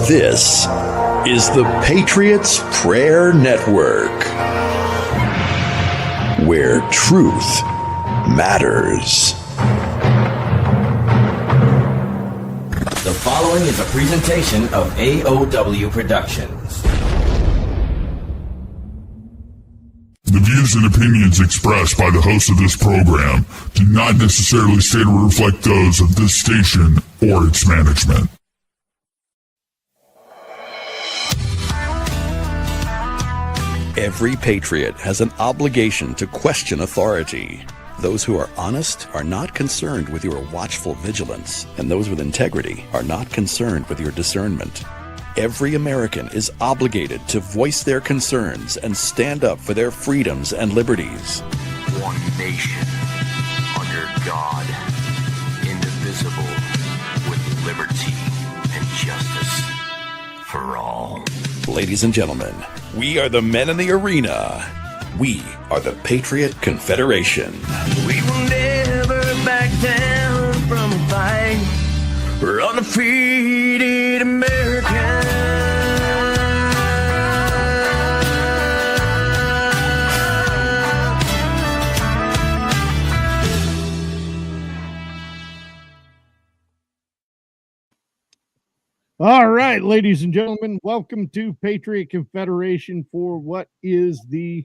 This is the Patriots Prayer Network, where truth matters. The following is a presentation of AOW Productions. The views and opinions expressed by the host of this program do not necessarily state or reflect those of this station or its management. Every patriot has an obligation to question authority. Those who are honest are not concerned with your watchful vigilance, and those with integrity are not concerned with your discernment. Every American is obligated to voice their concerns and stand up for their freedoms and liberties. One nation, under God, indivisible, with liberty and justice for all. Ladies and gentlemen, we are the men in the arena. We are the Patriot Confederation. We will never back down from a fight. We're undefeated Americans. All right, ladies and gentlemen, welcome to Patriot Confederation for what is the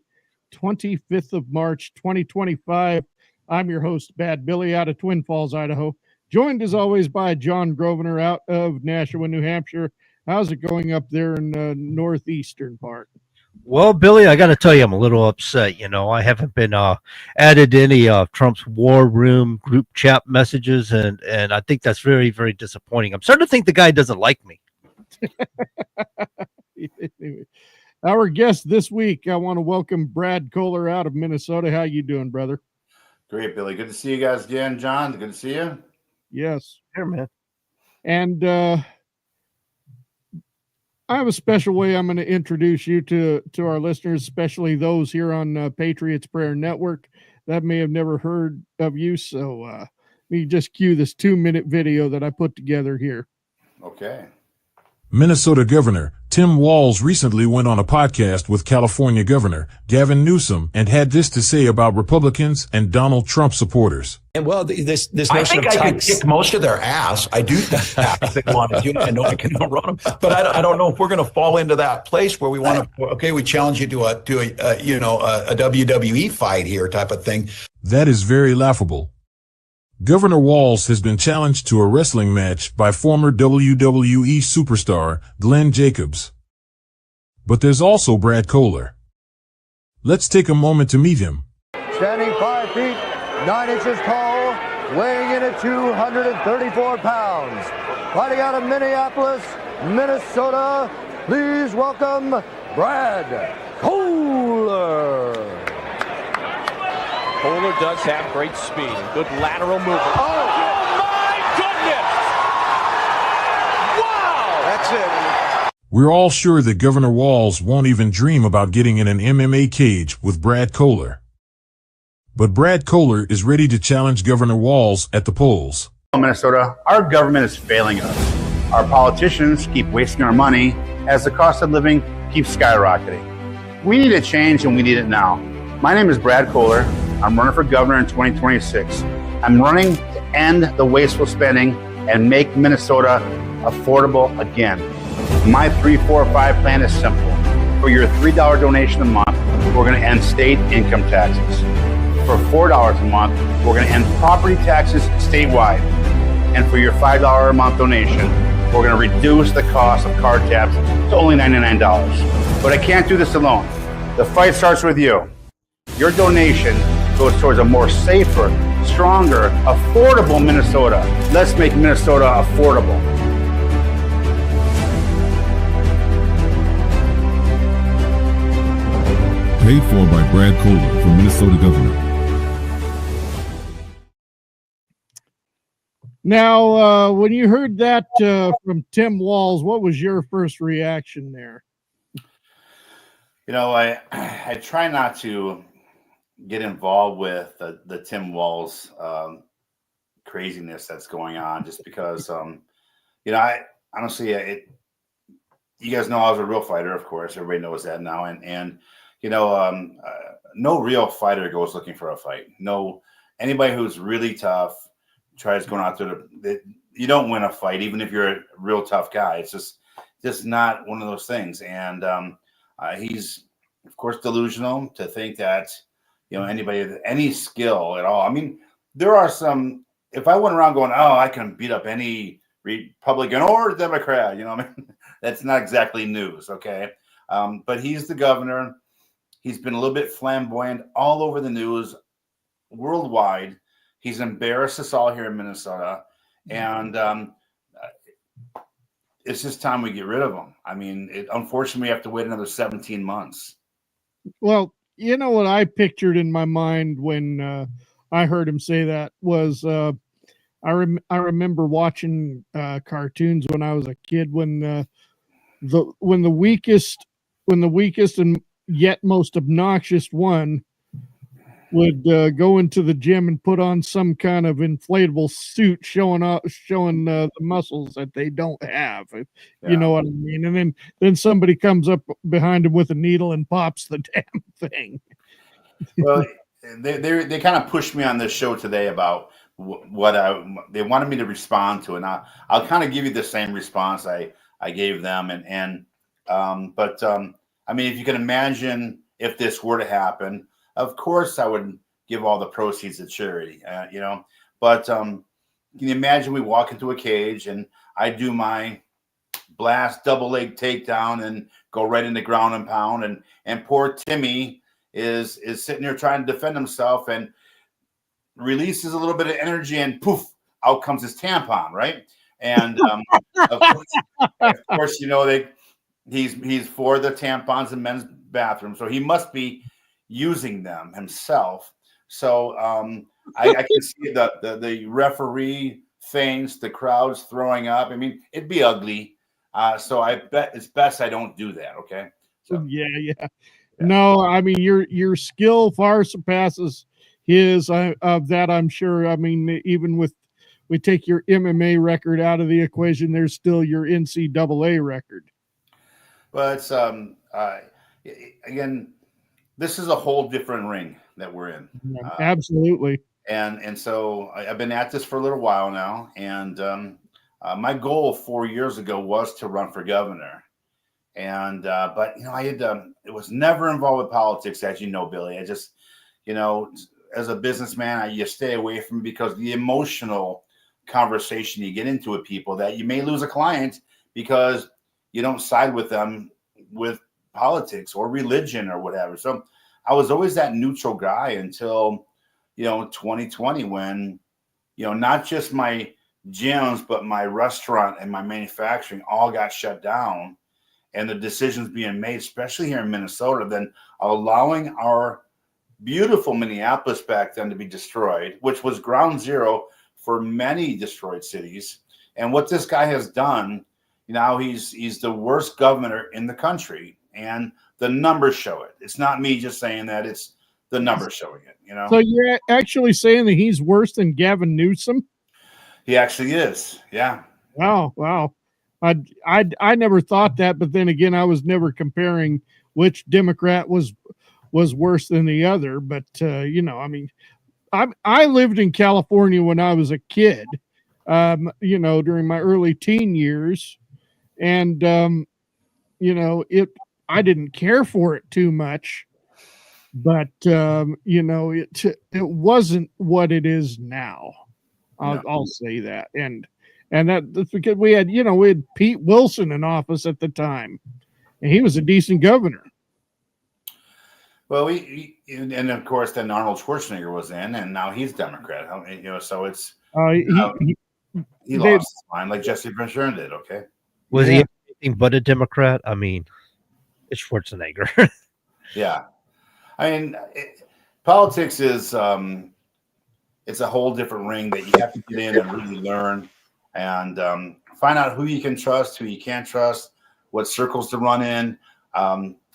25th of March, 2025. I'm your host, Bad Billy, out of Twin Falls, Idaho, joined as always by John Grosvenor out of Nashua, New Hampshire. How's it going up there in the northeastern part? Well, Billy, I got to tell you, I'm a little upset. You know, I haven't been added to any of Trump's war room group chat messages, and I think that's very, very disappointing. I'm starting to think the guy doesn't like me. Our guest this week, I want to welcome Brad Kohler out of Minnesota. How you doing, brother? Great, Billy. Good to see you guys again, John. Good to see you. Yes. Here, man. And I have a special way I'm going to introduce you to our listeners, especially those here on Patriots Prayer Network that may have never heard of you. So let me just cue this 2-minute video that I put together here. Okay. Minnesota Governor Tim Walz recently went on a podcast with California Governor Gavin Newsom and had this to say about Republicans and Donald Trump supporters. And well, this I think I could kick most of their ass. I do think that if they wanted to. I know I can run them, but I don't know if we're going to fall into that place where we want to. Okay, we challenge you to a WWE fight here type of thing. That is very laughable. Governor Walz has been challenged to a wrestling match by former WWE superstar Glenn Jacobs. But there's also Brad Kohler. Let's take a moment to meet him. Standing 5 feet, 9 inches tall, weighing in at 234 pounds. Fighting out of Minneapolis, Minnesota, please welcome Brad Kohler. Kohler does have great speed and good lateral movement. Oh my goodness! Wow! That's it. We're all sure that Governor Walz won't even dream about getting in an MMA cage with Brad Kohler. But Brad Kohler is ready to challenge Governor Walz at the polls. Minnesota, our government is failing us. Our politicians keep wasting our money as the cost of living keeps skyrocketing. We need a change and we need it now. My name is Brad Kohler. I'm running for governor in 2026. I'm running to end the wasteful spending and make Minnesota affordable again. My 3, 4, 5 plan is simple. For your $3 donation a month, we're going to end state income taxes. For $4 a month, we're going to end property taxes statewide. And for your $5 a month donation, we're going to reduce the cost of card tabs to only $99. But I can't do this alone. The fight starts with you. Your donation goes towards a more safer, stronger, affordable Minnesota. Let's make Minnesota affordable. Paid for by Brad Kohler from Minnesota Governor. Now, when you heard that from Tim Walz, what was your first reaction there? You know, I try not to get involved with the Tim Walz craziness that's going on, just because, you know, I honestly, you guys know I was a real fighter, of course. Everybody knows that now. And no real fighter goes looking for a fight. No, anybody who's really tough tries going out there you don't win a fight, even if you're a real tough guy. It's just not one of those things. And he's, of course, delusional to think that, anybody with any skill at all. I mean, there are some, if I went around going, oh, I can beat up any Republican or Democrat, that's not exactly news. Okay. But he's the governor. He's been a little bit flamboyant all over the news worldwide. He's embarrassed us all here in Minnesota. And it's just time we get rid of him. I mean, unfortunately, we have to wait another 17 months. Well, you know what I pictured in my mind when I heard him say that was I remember watching cartoons when I was a kid when the weakest and yet most obnoxious one would go into the gym and put on some kind of inflatable suit showing the muscles that they don't have. You know what I mean? And then somebody comes up behind him with a needle and pops the damn thing. Well, they kind of pushed me on this show today about what they wanted me to respond to, and I'll kind of give you the same response I gave them. But I mean, if you can imagine if this were to happen, of course I would give all the proceeds to charity, But can you imagine we walk into a cage and I do my blast double leg takedown and go right into ground and pound, and poor Timmy is sitting there trying to defend himself and releases a little bit of energy and poof, out comes his tampon, right? And of course, he's for the tampons in men's bathrooms, so he must be using them himself. So I can see the referee faints, the crowd's throwing up. I mean, it'd be ugly. So I bet it's best I don't do that. Okay. So Yeah. No, I mean your skill far surpasses his of that, I'm sure. I mean, even we take your MMA record out of the equation, there's still your NCAA record. But again, this is a whole different ring that we're in. Absolutely. And so I've been at this for a little while now. And my goal 4 years ago was to run for governor. And but it was never involved with politics, as you know, Billy. I just, as a businessman, you stay away from it because the emotional conversation you get into with people, that you may lose a client because you don't side with them with politics or religion or whatever. So I was always that neutral guy until 2020, when not just my gyms but my restaurant and my manufacturing all got shut down, and the decisions being made, especially here in Minnesota, then allowing our beautiful Minneapolis back then to be destroyed, which was ground zero for many destroyed cities. And what this guy has done, now he's the worst governor in the country, and the numbers show it. It's not me just saying that; it's the numbers showing it. So you're actually saying that he's worse than Gavin Newsom? He actually is. Yeah. Wow. I never thought that, but then again, I was never comparing which Democrat was worse than the other. But I mean, I lived in California when I was a kid, during my early teen years, and I didn't care for it too much, but it wasn't what it is now. I'll say that, and that's because we had Pete Wilson in office at the time, and he was a decent governor. Well, and of course then Arnold Schwarzenegger was in, and now he's Democrat. So it's he lost his mind like Jesse Ventura did. Okay, was he anything but a Democrat? I mean, it's Schwarzenegger. Yeah, I mean, politics is it's a whole different ring that you have to get in and really learn and find out who you can trust, who you can't trust, what circles to run in,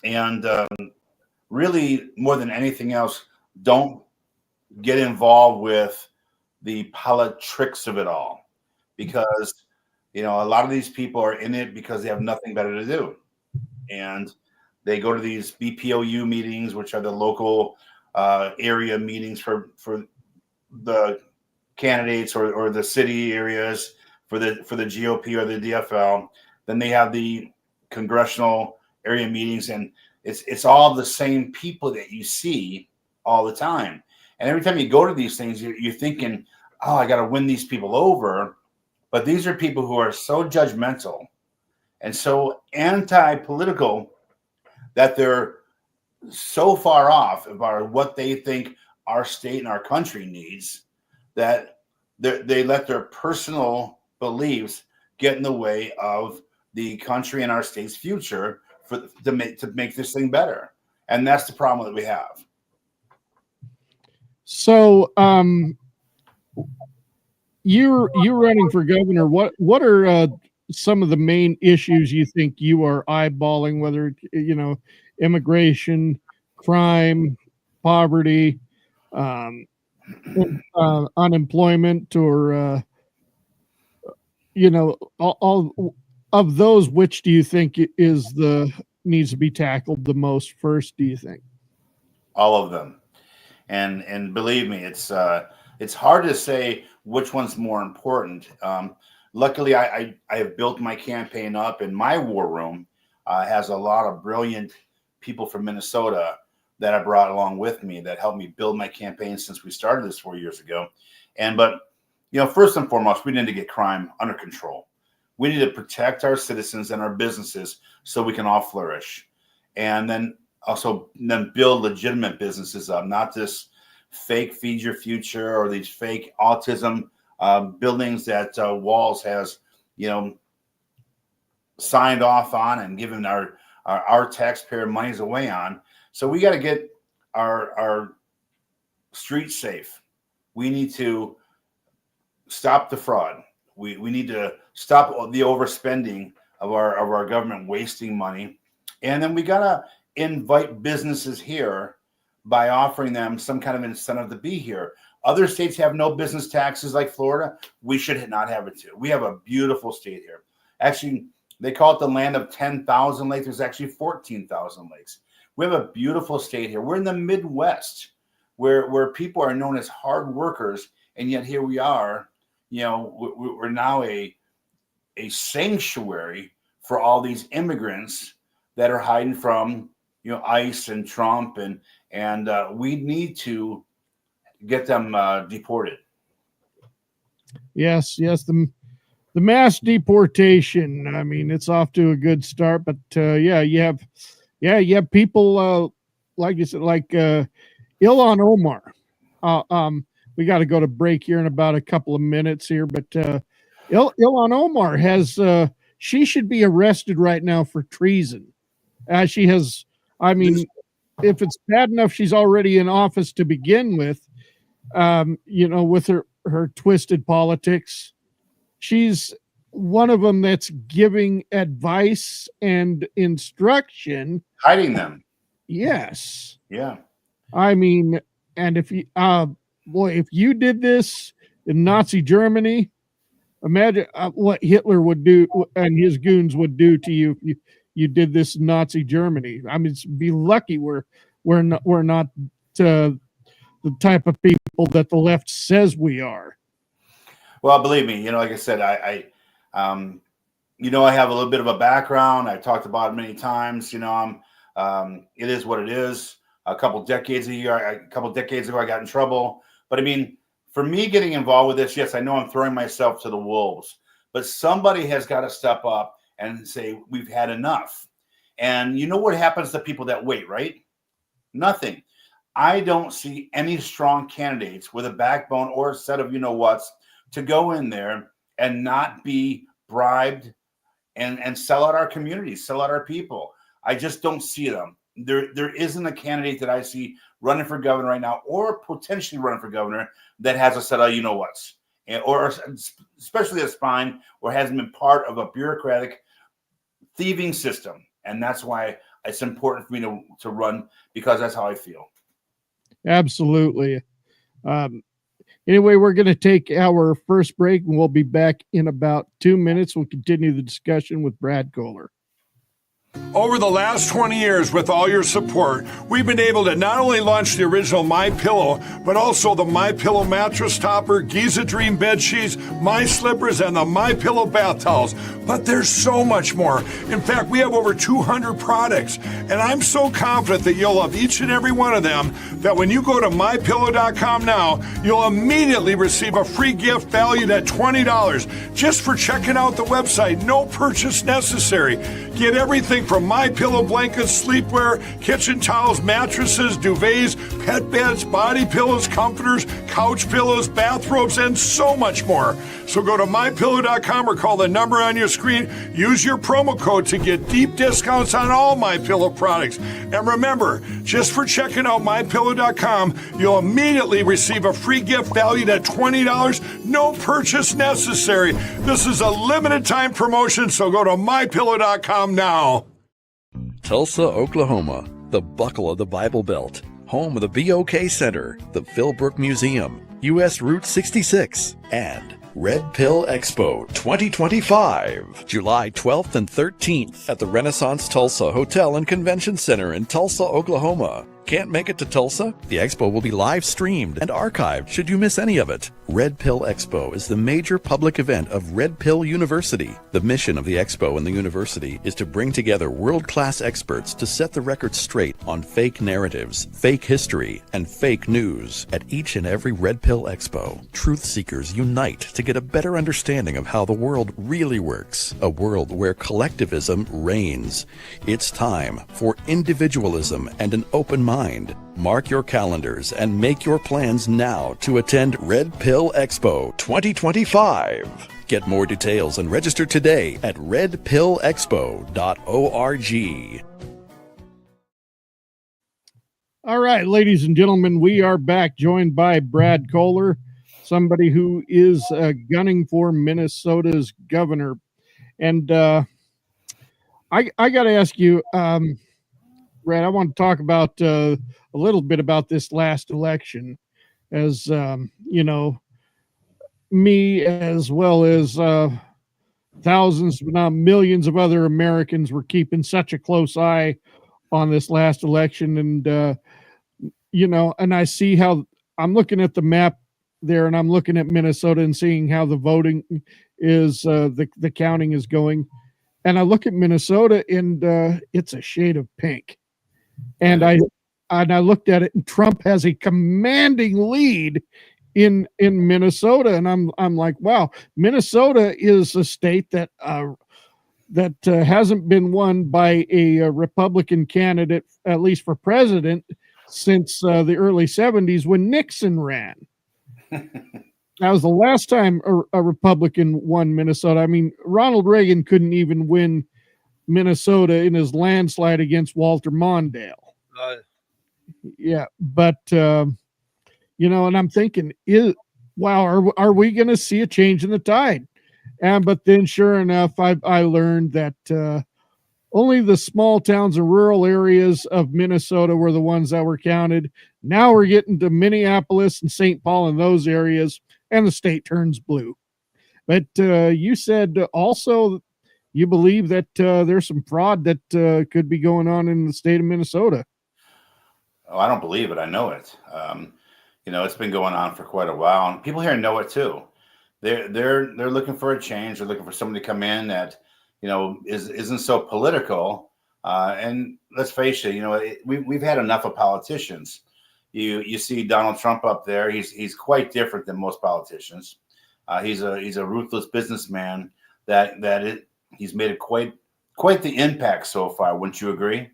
and really more than anything else, don't get involved with the politics of it all, because You know, a lot of these people are in it because they have nothing better to do. And they go to these BPOU meetings, which are the local area meetings for the candidates or the city areas for the GOP or the DFL. Then they have the congressional area meetings, and it's all the same people that you see all the time. And every time you go to these things, you're thinking, oh, I got to win these people over. But these are people who are so judgmental and so anti-political that they're so far off about what they think our state and our country needs that they let their personal beliefs get in the way of the country and our state's future to make this thing better. And that's the problem that we have. So, you're running for governor. What are some of the main issues you think you are eyeballing? Whether immigration, crime, poverty, unemployment, or all of those. Which do you think needs to be tackled the most first? Do you think? All of them, and believe me, it's hard to say which one's more important. Luckily, I have built my campaign up, and my war room has a lot of brilliant people from Minnesota that I brought along with me that helped me build my campaign since we started this 4 years ago. But first and foremost, we need to get crime under control. We need to protect our citizens and our businesses so we can all flourish, and then build legitimate businesses up, not this fake Feed Your Future or these fake autism buildings that Walls has, signed off on and given our taxpayer monies away on. So we got to get our streets safe. We need to stop the fraud. We need to stop the overspending of our government wasting money, and then we got to invite businesses here by offering them some kind of incentive to be here. Other states have no business taxes like Florida. We should not have it too. We have a beautiful state here. Actually, they call it the land of 10,000 lakes. There's actually 14,000 lakes. We have a beautiful state here. We're in the Midwest where people are known as hard workers. And yet here we are, we're now a sanctuary for all these immigrants that are hiding from, ICE and Trump, and we need to get them deported. Yes. The mass deportation. I mean, it's off to a good start, but you have people like you said, like Ilhan Omar. We got to go to break here in about a couple of minutes here, but Ilhan Omar has she should be arrested right now for treason. She has. I mean, if it's bad enough, she's already in office to begin with. With her twisted politics, she's one of them that's giving advice and instruction, hiding them. Yes. Yeah. I mean, and if you did this in Nazi Germany, imagine what Hitler would do and his goons would do to you if you did this in Nazi Germany. I mean, be lucky we're not the type of people that the left says we are. Well, believe me, like I said, I have a little bit of a background. I've talked about it many times. It is what it is. A couple decades ago, I got in trouble. But I mean, for me getting involved with this, yes, I know I'm throwing myself to the wolves, but somebody has got to step up and say, we've had enough. And you know what happens to people that wait, right? Nothing. I don't see any strong candidates with a backbone or a set of you-know-whats to go in there and not be bribed and sell out our communities, sell out our people. I just don't see them. There isn't a candidate that I see running for governor right now or potentially running for governor that has a set of you-know-whats, or especially a spine or hasn't been part of a bureaucratic thieving system. And that's why it's important for me to run, because that's how I feel. Absolutely. Anyway, we're going to take our first break, and we'll be back in about 2 minutes. We'll continue the discussion with Brad Kohler. Over the last 20 years, with all your support, we've been able to not only launch the original MyPillow, but also the MyPillow mattress topper, Giza Dream bed sheets, My Slippers, and the MyPillow bath towels. But there's so much more. In fact, we have over 200 products, and I'm so confident that you'll love each and every one of them that when you go to MyPillow.com now, you'll immediately receive a free gift valued at $20 just for checking out the website. No purchase necessary. Get everything from MyPillow blankets, sleepwear, kitchen towels, mattresses, duvets, pet beds, body pillows, comforters, couch pillows, bathrobes, and so much more. So go to MyPillow.com or call the number on your screen. Use your promo code to get deep discounts on all MyPillow products. And remember, just for checking out MyPillow.com, you'll immediately receive a free gift valued at $20. No purchase necessary. This is a limited time promotion, so go to MyPillow.com now. Tulsa, Oklahoma, the buckle of the Bible Belt, home of the BOK Center, the Philbrook Museum, U.S. Route 66, and Red Pill Expo 2025, July 12th and 13th at the Renaissance Tulsa Hotel and Convention Center in Tulsa, Oklahoma. Can't make it to Tulsa? The expo will be live streamed and archived should you miss any of it. Red Pill Expo is the major public event of Red Pill University. The mission of the expo and the university is to bring together world-class experts to set the record straight on fake narratives, fake history, and fake news. At each and every Red Pill Expo, truth seekers unite to get a better understanding of how the world really works, a world where collectivism reigns. It's time for individualism and an open mind. Mark your calendars and make your plans now to attend Red Pill Expo 2025. Get more details and register today at redpillexpo.org. All right, ladies and gentlemen, we are back, joined by Brad Kohler, somebody who is gunning for Minnesota's governor. And I got to ask you, Brad, I want to talk about a little bit about this last election, as you know, me as well as thousands, if not millions of other Americans were keeping such a close eye on this last election. And, you know, and I see how I'm looking at the map there, and I'm looking at Minnesota and seeing how the voting is, the counting is going. And I look at Minnesota and it's a shade of pink. And I looked at it, and Trump has a commanding lead in Minnesota, and I'm like, wow, Minnesota is a state that hasn't been won by a Republican candidate, at least for president, since the early 70s when Nixon ran. That was the last time a Republican won Minnesota. I mean, Ronald Reagan couldn't even win Minnesota in his landslide against Walter Mondale. Yeah, but you know, and I'm thinking, wow, are we going to see a change in the tide? But then, sure enough, I learned that only the small towns and rural areas of Minnesota were the ones that were counted. Now we're getting to Minneapolis and St. Paul and those areas, and the state turns blue. But you said also you believe that there's some fraud that could be going on in the state of Minnesota. Oh, I don't believe it. I know it. You know, it's been going on for quite a while, and people here know it too. They're looking for a change. They're looking for somebody to come in that, you know, isn't so political. And let's face it, you know, we've had enough of politicians. You see Donald Trump up there. He's quite different than most politicians. He's a ruthless businessman he's made quite the impact so far. Wouldn't you agree?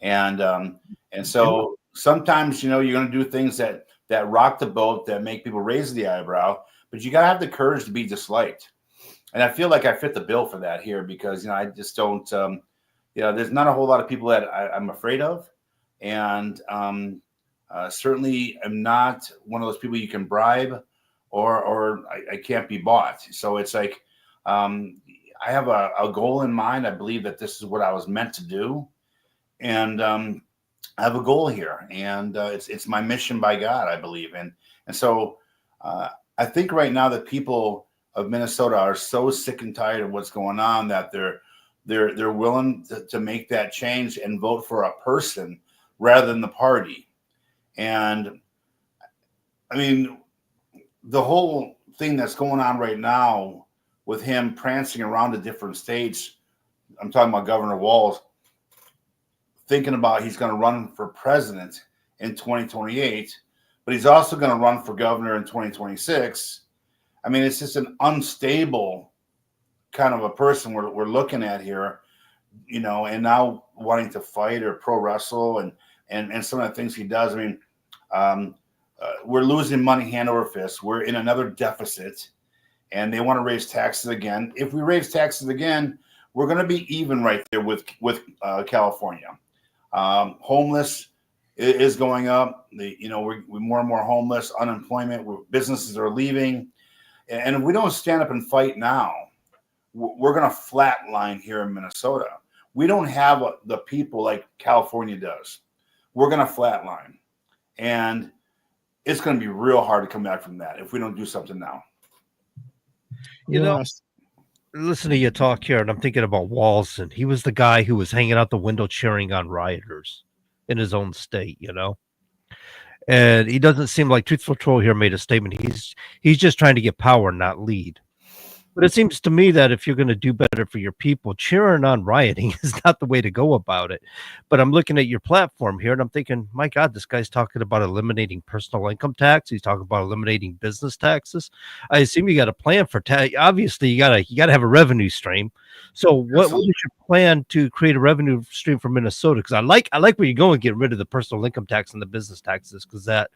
And so sometimes, you know, you're going to do things that rock the boat, that make people raise the eyebrow, but you got to have the courage to be disliked. And I feel like I fit the bill for that here because, you know, I just don't, you know, there's not a whole lot of people that I'm afraid of. And certainly I'm not one of those people you can bribe or I can't be bought. So it's like, I have a goal in mind. I believe that this is what I was meant to do. And I have a goal here, and it's my mission by God, I believe. And so I think right now the people of Minnesota are so sick and tired of what's going on that they're willing to make that change and vote for a person rather than the party. And I mean, the whole thing that's going on right now with him prancing around to different states, I'm talking about Governor Walz, thinking about he's going to run for president in 2028, but he's also going to run for governor in 2026. I mean, it's just an unstable kind of a person we're looking at here, you know, and now wanting to fight or pro wrestle and some of the things he does. I mean, we're losing money hand over fist. We're in another deficit, and they want to raise taxes again. If we raise taxes again, we're going to be even right there with California. Homeless is going up. We're more and more homeless. Unemployment. Businesses are leaving, and if we don't stand up and fight now, we're going to flatline here in Minnesota. We don't have the people like California does. We're going to flatline, and it's going to be real hard to come back from that if we don't do something now. You know, listen to you talk here, and I'm thinking about Walz, and he was the guy who was hanging out the window cheering on rioters in his own state, you know. And he doesn't seem like Truth Patrol here made a statement. He's just trying to get power, not lead. But it seems to me that if you're going to do better for your people, cheering on rioting is not the way to go about it. But I'm looking at your platform here, and I'm thinking, my God, this guy's talking about eliminating personal income tax. He's talking about eliminating business taxes. I assume you got a plan for tax. Obviously, you got to have a revenue stream. So what is your plan to create a revenue stream for Minnesota? Because I like where you're going, get rid of the personal income tax and the business taxes, because that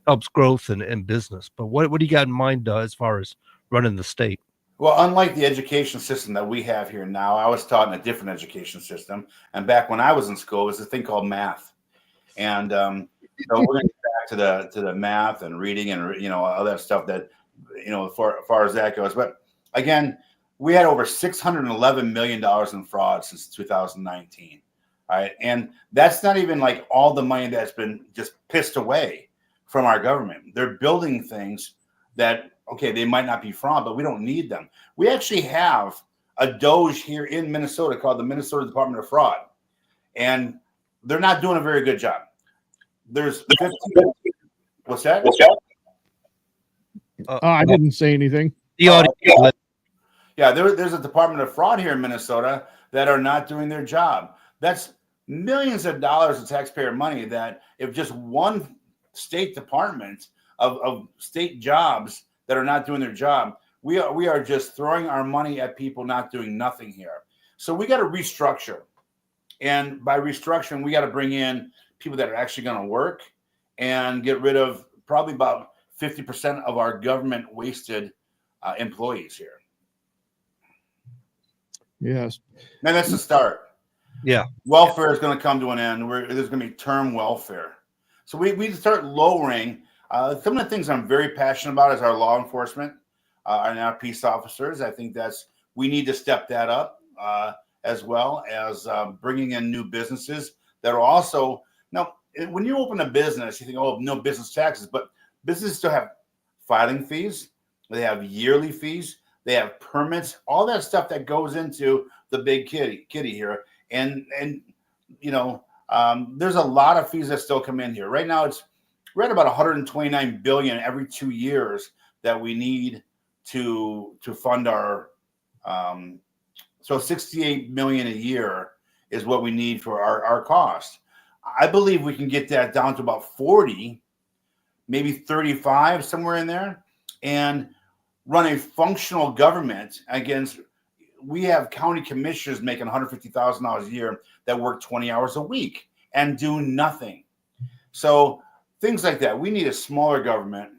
helps growth and business. But what do you got in mind as far as running the state? Well, unlike the education system that we have here now, I was taught in a different education system. And back when I was in school, it was a thing called math. And so we're going to get back to the math and reading and, all that stuff that, as far as that goes. But again, we had over $611 million in fraud since 2019. All right. And that's not even like all the money that's been just pissed away from our government. They're building things that, okay, they might not be fraud, but we don't need them. We actually have a Doge here in Minnesota called the Minnesota Department of Fraud, and they're not doing a very good job. There's 15, what's that? I didn't say anything. Yeah, there's a Department of Fraud here in Minnesota that are not doing their job. That's millions of dollars of taxpayer money that if just one state department of state jobs that are not doing their job, we are just throwing our money at people not doing nothing here. So we got to restructure. And by restructuring, we got to bring in people that are actually going to work and get rid of probably about 50% of our government wasted employees here. Yes. And that's the start. Yeah. Welfare is going to come to an end. There's going to be term welfare. So we need to start lowering. Some of the things I'm very passionate about is our law enforcement and our peace officers. I think we need to step that up as well as bringing in new businesses that are also, now, when you open a business, you think, oh, no business taxes, but businesses still have filing fees. They have yearly fees. They have permits, all that stuff that goes into the big kitty here. And there's a lot of fees that still come in here. Right now, we're at about 129 billion every 2 years that we need to fund our. So 68 million a year is what we need for our cost. I believe we can get that down to about 40, maybe 35, somewhere in there, and run a functional government against. We have county commissioners making $150,000 a year that work 20 hours a week and do nothing. So things like that. We need a smaller government.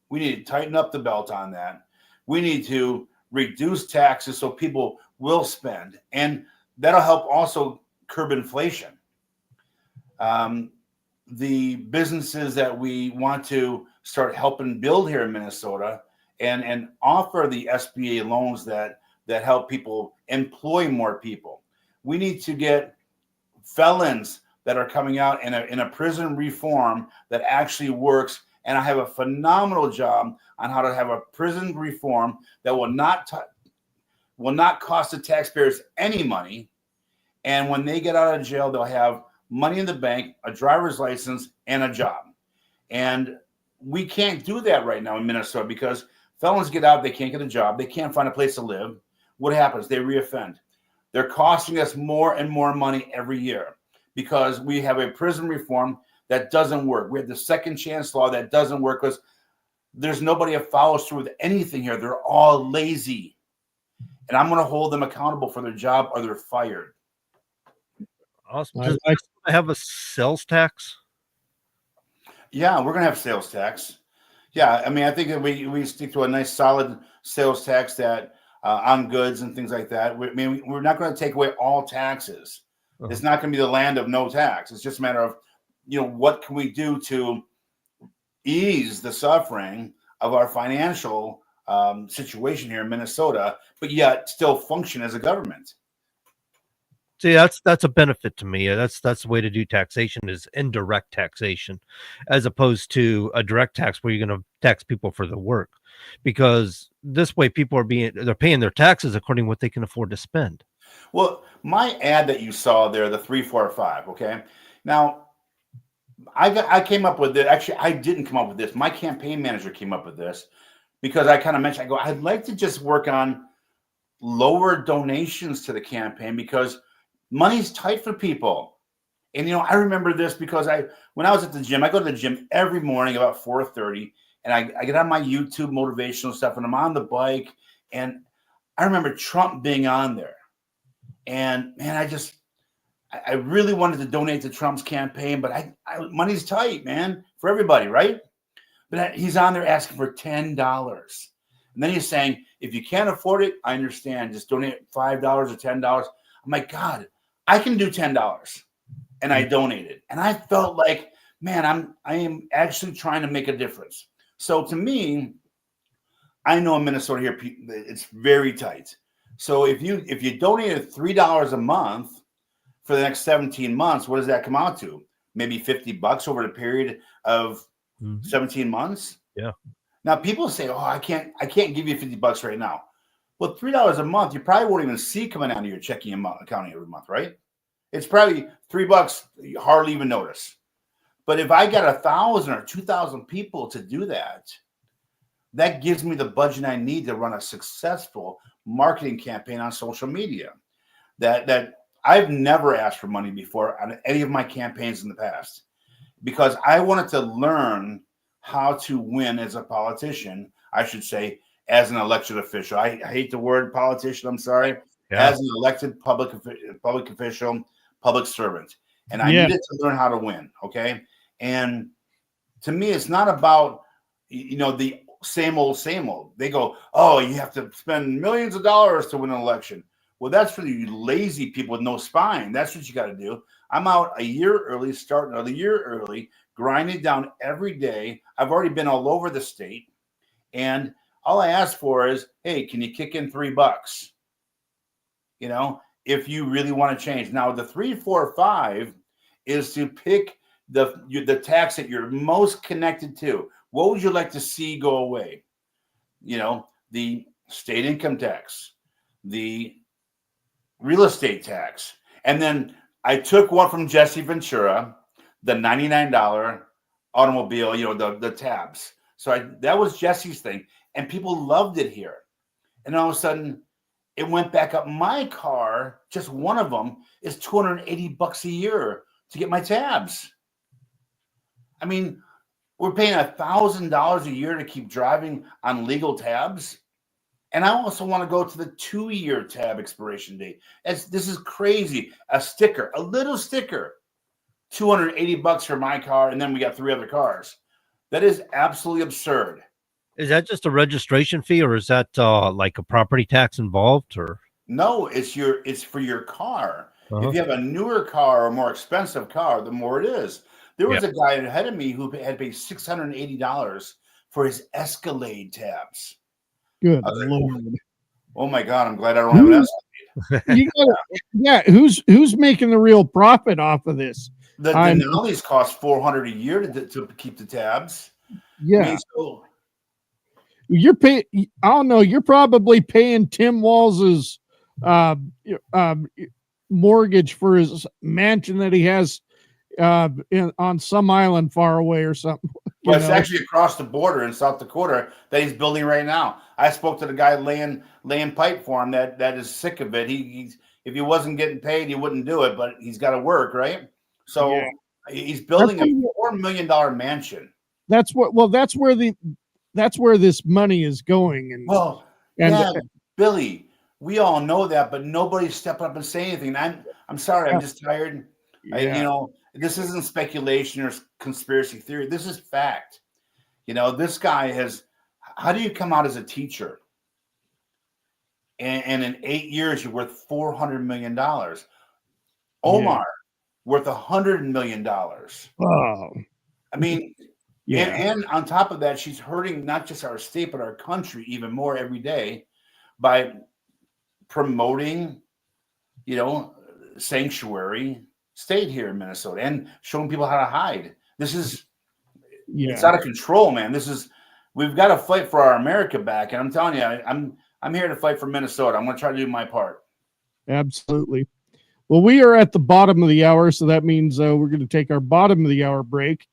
We need to tighten up the belt on that. We need to reduce taxes so people will spend, and that'll help also curb inflation. The businesses that we want to start helping build here in Minnesota and offer the SBA loans that help people employ more people. We need to get felons that are coming out in a prison reform that actually works and I have a phenomenal job on how to have a prison reform that will not cost the taxpayers any money. And when they get out of jail, they'll have money in the bank, a driver's license, and a job. And we can't do that right now in Minnesota because felons get out, they can't get a job, they can't find a place to live. What happens? They reoffend. They're costing us more and more money every year because we have a prison reform that doesn't work. We have the second chance law that doesn't work because there's nobody that follows through with anything here. They're all lazy. And I'm going to hold them accountable for their job or they're fired. Awesome. Does it have a sales tax? Yeah, we're going to have sales tax. Yeah, I mean, I think that we stick to a nice solid sales tax that on goods and things like that. We're not going to take away all taxes. It's not going to be the land of no tax. It's just a matter of, what can we do to ease the suffering of our financial situation here in Minnesota, but yet still function as a government. See, that's a benefit to me. That's the way to do taxation is indirect taxation, as opposed to a direct tax where you're going to tax people for the work, because this way people they're paying their taxes according to what they can afford to spend. Well, my ad that you saw there, the 345. Okay, now I came up with it. Actually, I didn't come up with this. My campaign manager came up with this because I kind of mentioned, I'd like to just work on lower donations to the campaign because money's tight for people. And, I remember this because when I was at the gym, I go to the gym every morning about 4:30 and I get on my YouTube motivational stuff and I'm on the bike. And I remember Trump being on there. And man, I really wanted to donate to Trump's campaign, but money's tight, man, for everybody, right? But he's on there asking for $10. And then he's saying, if you can't afford it, I understand. Just donate $5 or $10. I'm like, God, I can do $10. And I donated. And I felt like, man, I am actually trying to make a difference. So to me, I know in Minnesota here, it's very tight. So if you donated $3 a month for the next 17 months, what does that come out to? Maybe $50 over the period of 17 months. Yeah. Now people say, oh, I can't give you $50 right now. Well, $3 a month, you probably won't even see coming out of your checking account every month, right? It's probably $3 you hardly even notice. But if I got 1,000 or 2,000 people to do that, that gives me the budget I need to run a successful marketing campaign on social media. That I've never asked for money before on any of my campaigns in the past because I wanted to learn how to win as a politician, I should say, as an elected official. I hate the word politician, I'm sorry. Yeah. As an elected public official, public servant. And I needed to learn how to win, okay? And to me, it's not about, the same old. They go, oh, you have to spend millions of dollars to win an election. Well, that's for you lazy people with no spine. That's what you got to do. I'm out a year early, starting a year early, grinding down every day. I've already been all over the state. And all I ask for is, hey, can you kick in $3? If you really want to change. Now, the 345 is to pick the tax that you're most connected to. What would you like to see go away? The state income tax, the real estate tax. And then I took one from Jesse Ventura, the $99 automobile, the tabs. So that was Jesse's thing. And people loved it here. And all of a sudden, it went back up. My car, just one of them, is $280 a year to get my tabs. I mean, we're paying $1,000 a year to keep driving on legal tabs. And I also want to go to the 2-year tab expiration date. This is crazy. A little sticker, $280 for my car. And then we got 3 other cars. That is absolutely absurd. Is that just a registration fee, or is that like a property tax involved? Or no, it's for your car. If you have a newer car or more expensive car, the more it is. There was a guy ahead of me who had paid $680 for his Escalade tabs. Good Lord. Oh my God, I'm glad I don't have an Escalade. Who's making the real profit off of this? The Denali's cost $400 a year to keep the tabs. Yeah. I mean, so You're paying, I don't know, you're probably paying Tim Walls's mortgage for his mansion that he has on some island far away or something. well, it's actually across the border in South Dakota that he's building right now. I spoke to the guy laying pipe for him that is sick of it. He's if he wasn't getting paid, he wouldn't do it, but he's got to work, right? So he's building a $4 million mansion. That's where this money is going. And Billy, we all know that, but nobody's stepping up and saying anything. I'm sorry, I'm just tired. This isn't speculation or conspiracy theory. This is fact. This guy has. How do you come out as a teacher? And in 8 years, you're worth $400 million. Omar worth $100 million. Oh, I mean. Yeah. And on top of that, she's hurting not just our state, but our country even more every day by promoting, sanctuary state here in Minnesota and showing people how to hide. This is, it's out of control, man. We've got to fight for our America back. And I'm telling you, I'm here to fight for Minnesota. I'm going to try to do my part. Absolutely. Well, we are at the bottom of the hour, so that means we're going to take our bottom of the hour break.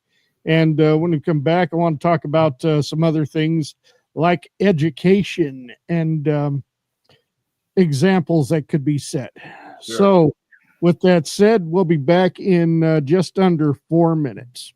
And when we come back, I want to talk about some other things like education and examples that could be set. Sure. So with that said, we'll be back in just under 4 minutes.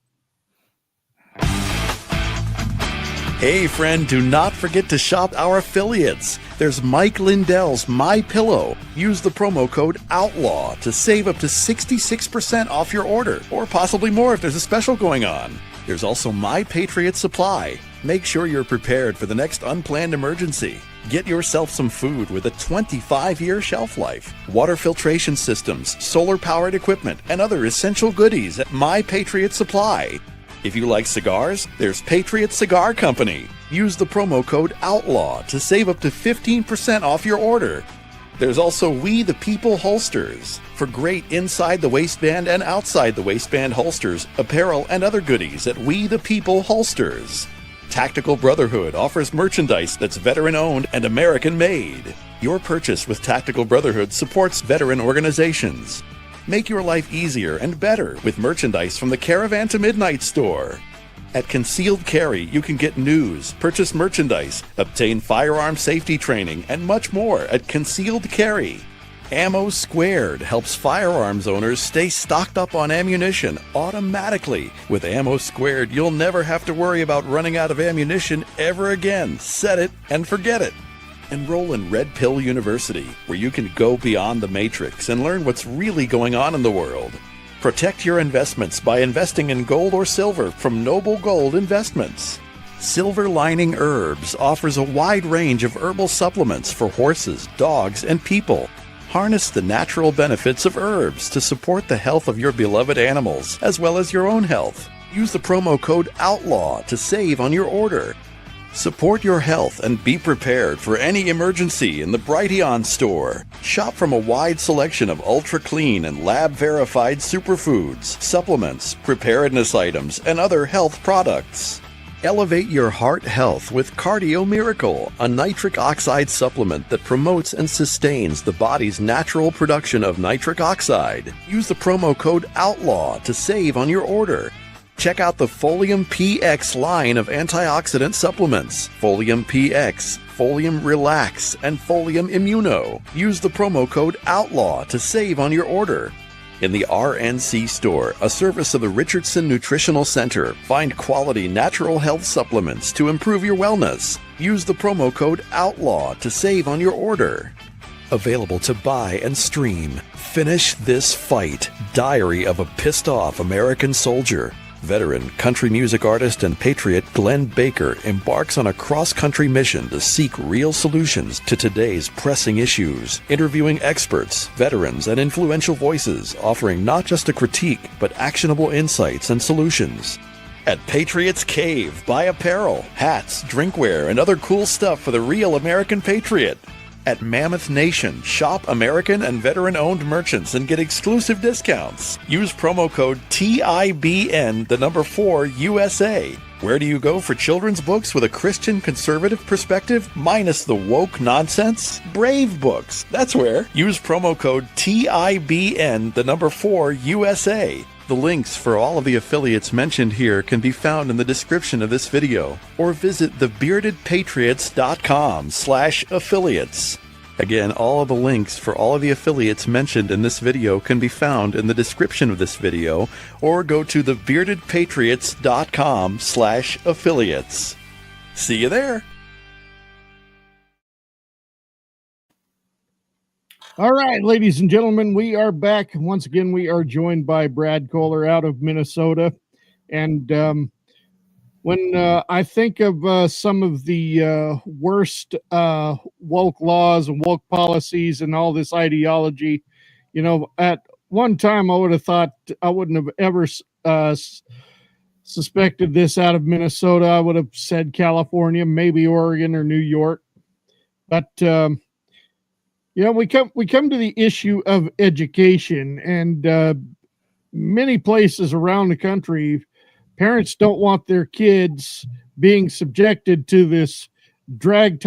Hey, friend, do not forget to shop our affiliates. There's Mike Lindell's MyPillow. Use the promo code OUTLAW to save up to 66% off your order, or possibly more if there's a special going on. There's also My Patriot Supply. Make sure you're prepared for the next unplanned emergency. Get yourself some food with a 25-year shelf life, water filtration systems, solar-powered equipment, and other essential goodies at My Patriot Supply. If you like cigars, there's Patriot Cigar Company. Use the promo code OUTLAW to save up to 15% off your order. There's also We the People holsters for great inside the waistband and outside the waistband holsters, apparel, and other goodies at We the People holsters. Tactical Brotherhood offers merchandise that's veteran-owned and American-made. Your purchase with Tactical Brotherhood supports veteran organizations. Make your life easier and better with merchandise from the Caravan to Midnight store. At Concealed Carry, you can get news, purchase merchandise, obtain firearm safety training, and much more at Concealed Carry. AmmoSquared helps firearms owners stay stocked up on ammunition automatically. With AmmoSquared, you'll never have to worry about running out of ammunition ever again. Set it and forget it. Enroll in Red Pill University, where you can go beyond the matrix and learn what's really going on in the world. Protect your investments by investing in gold or silver from Noble Gold Investments. Silver Lining Herbs offers a wide range of herbal supplements for horses, dogs, and people. Harness the natural benefits of herbs to support the health of your beloved animals, as well as your own health. Use the promo code OUTLAW to save on your order. Support your health and be prepared for any emergency in the Brighteon Store. Shop from a wide selection of ultra-clean and lab-verified superfoods, supplements, preparedness items, and other health products. Elevate your heart health with Cardio Miracle, a nitric oxide supplement that promotes and sustains the body's natural production of nitric oxide. Use the promo code OUTLAW to save on your order. Check out the Folium PX line of antioxidant supplements. Folium PX, Folium Relax, and Folium Immuno. Use the promo code OUTLAW to save on your order. In the RNC store, a service of the Richardson Nutritional Center, find quality natural health supplements to improve your wellness. Use the promo code OUTLAW to save on your order. Available to buy and stream. Finish This Fight, Diary of a Pissed Off American Soldier. Veteran, country music artist, and patriot Glenn Baker embarks on a cross-country mission to seek real solutions to today's pressing issues, interviewing experts, veterans, and influential voices, offering not just a critique, but actionable insights and solutions. At Patriots Cave, buy apparel, hats, drinkware, and other cool stuff for the real American patriot. At Mammoth Nation, shop American and veteran-owned merchants and get exclusive discounts. Use promo code TIBN, the number 4 USA. Where do you go for children's books with a Christian conservative perspective minus the woke nonsense? Brave Books. That's where. Use promo code TIBN, the number 4 USA. The links for all of the affiliates mentioned here can be found in the description of this video, or visit thebeardedpatriots.com/affiliates. Again, all of the links for all of the affiliates mentioned in this video can be found in the description of this video, or go to thebeardedpatriots.com/affiliates. See you there. All right, ladies and gentlemen, we are back. Once again, we are joined by Brad Kohler out of Minnesota. And when I think of some of the worst woke laws and woke policies and all this ideology, at one time I would have thought I wouldn't have ever suspected this out of Minnesota. I would have said California, maybe Oregon or New York. But we come to the issue of education, and many places around the country, parents don't want their kids being subjected to this drag